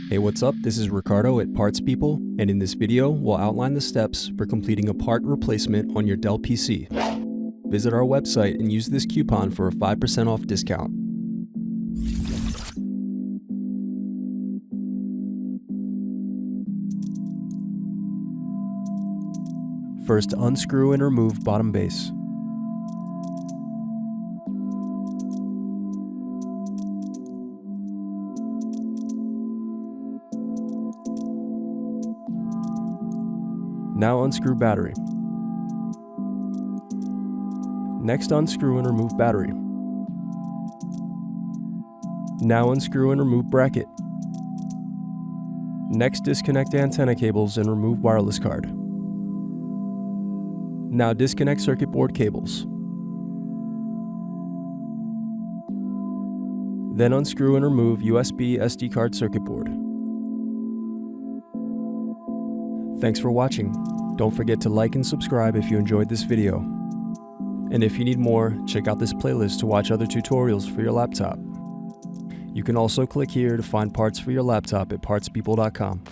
Hey, what's up? This is Ricardo at Parts People, and in this video, we'll outline the steps for completing a part replacement on your Dell PC. Visit our website and use this coupon for a 5% off discount. First, unscrew and remove bottom base. Now unscrew battery. Next, unscrew and remove battery. Now unscrew and remove bracket. Next, disconnect antenna cables and remove wireless card. Now disconnect circuit board cables. Then unscrew and remove USB SD card circuit board. Thanks for watching. Don't forget to like and subscribe if you enjoyed this video. And if you need more, check out this playlist to watch other tutorials for your laptop. You can also click here to find parts for your laptop at partspeople.com.